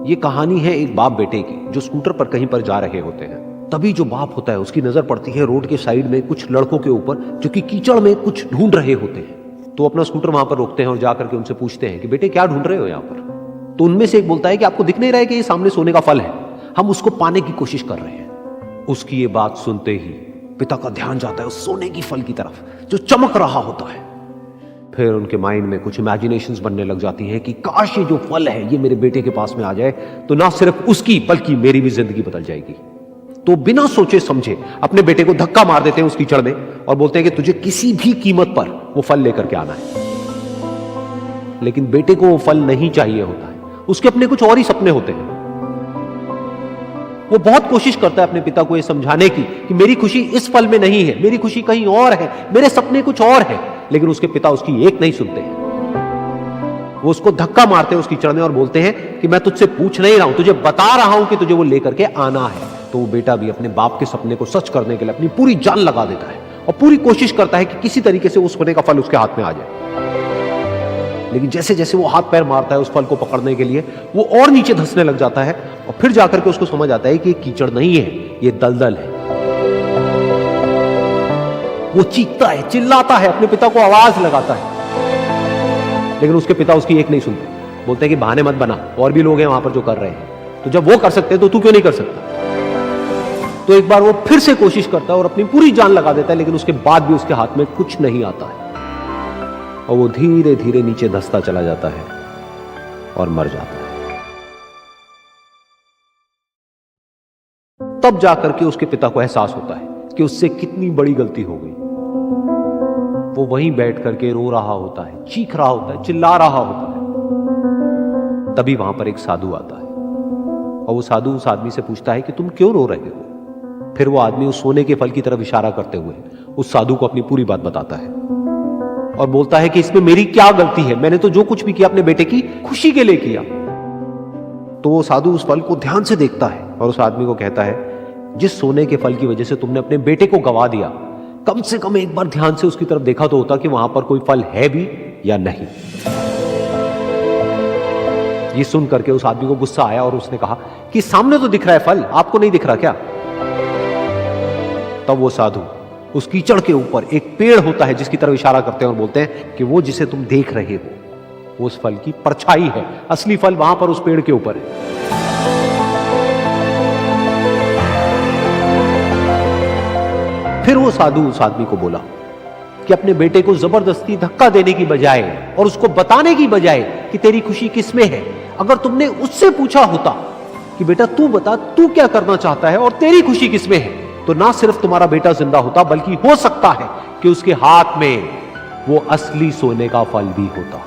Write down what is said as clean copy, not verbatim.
ये कहानी है एक बाप बेटे की जो स्कूटर पर कहीं पर जा रहे होते हैं। तभी जो बाप होता है उसकी नजर पड़ती है रोड के साइड में कुछ लड़कों के ऊपर जो कि कीचड़ में कुछ ढूंढ रहे होते हैं। तो अपना स्कूटर वहां पर रोकते हैं और जाकर के उनसे पूछते हैं कि बेटे क्या ढूंढ रहे हो यहाँ पर। तो उनमें से एक बोलता है कि आपको दिख नहीं रहा है कि ये सामने सोने का फल है, हम उसको पाने की कोशिश कर रहे हैं। उसकी ये बात सुनते ही पिता का ध्यान जाता है उस सोने की फल की तरफ जो चमक रहा होता है। फिर उनके माइंड में कुछ इमेजिनेशंस बनने लग जाती हैं कि काश ये जो फल है ये मेरे बेटे के पास में आ जाए तो ना सिर्फ उसकी बल्कि मेरी भी जिंदगी बदल जाएगी। तो बिना सोचे समझे अपने बेटे को धक्का मार देते हैं उस कीचड़ में और बोलते हैं कि तुझे किसी भी कीमत पर वो फल लेकर के आना है। लेकिन बेटे को वो फल नहीं चाहिए होता है, उसके अपने कुछ और ही सपने होते हैं। वो बहुत कोशिश करता है अपने पिता को ये समझाने की कि मेरी खुशी इस फल में नहीं है, मेरी खुशी कहीं और है, मेरे सपने कुछ और है। लेकिन उसके पिता उसकी एक नहीं सुनते हैं। वो उसको धक्का मारते हैं उस कीचड़ में और बोलते हैं कि मैं तुझसे पूछ नहीं रहा हूं, तुझे बता रहा हूं कि तुझे वो लेकर के आना है। तो वो बेटा भी अपने बाप के सपने को सच करने के लिए अपनी पूरी जान लगा देता है और पूरी कोशिश करता है कि किसी तरीके से उस सोने का फल उसके हाथ में आ जाए। लेकिन जैसे जैसे वो हाथ पैर मारता है उस फल को पकड़ने के लिए, वो और नीचे धंसने लग जाता है और फिर जाकर के उसको समझ आता है कि ये कीचड़ नहीं है, ये दलदल है। वो चीखता है, चिल्लाता है, अपने पिता को आवाज लगाता है, लेकिन उसके पिता उसकी एक नहीं सुनते। बोलते हैं कि बहाने मत बना, और भी लोग हैं वहां पर जो कर रहे हैं, तो जब वो कर सकते हैं तो तू क्यों नहीं कर सकता। तो एक बार वो फिर से कोशिश करता है और अपनी पूरी जान लगा देता है, लेकिन उसके बाद भी उसके हाथ में कुछ नहीं आता है और वो धीरे धीरे नीचे धंसता चला जाता है और मर जाता है। तब जाकर के उसके पिता को एहसास होता है कि उससे कितनी बड़ी गलती हो गई। वो वहीं बैठ करके रो रहा होता है, चीख रहा होता है, चिल्ला रहा होता है। तभी वहां पर एक साधु आता है और वो साधु उस आदमी से पूछता है कि तुम क्यों रो रहे हो। फिर वो आदमी उस सोने के फल की तरफ इशारा करते हुए उस साधु को अपनी पूरी बात बताता है और बोलता है कि इसमें मेरी क्या गलती है, मैंने तो जो कुछ भी किया अपने बेटे की खुशी के लिए किया। तो वो साधु उस फल को ध्यान से देखता है और उस आदमी को कहता है, जिस सोने के फल की वजह से तुमने अपने बेटे को गवा दिया, कम से कम एक बार ध्यान से उसकी तरफ देखा तो होता कि वहां पर कोई फल है भी या नहीं। ये सुन करके उस आदमी को गुस्सा आया और उसने कहा कि सामने तो दिख रहा है फल, आपको नहीं दिख रहा क्या। तब वो साधु उस कीचड़ के ऊपर एक पेड़ होता है जिसकी तरफ इशारा करते हैं और बोलते हैं कि वो जिसे तुम देख रहे हो वो उस फल की परछाई है, असली फल वहां पर उस पेड़ के ऊपर है। फिर वो साधु उस आदमी को बोला कि अपने बेटे को जबरदस्ती धक्का देने की बजाय और उसको बताने की बजाय कि तेरी खुशी किसमें है, अगर तुमने उससे पूछा होता कि बेटा तू बता तू क्या करना चाहता है और तेरी खुशी किसमें है, तो ना सिर्फ तुम्हारा बेटा जिंदा होता बल्कि हो सकता है कि उसके हाथ में वो असली सोने का फल भी होता।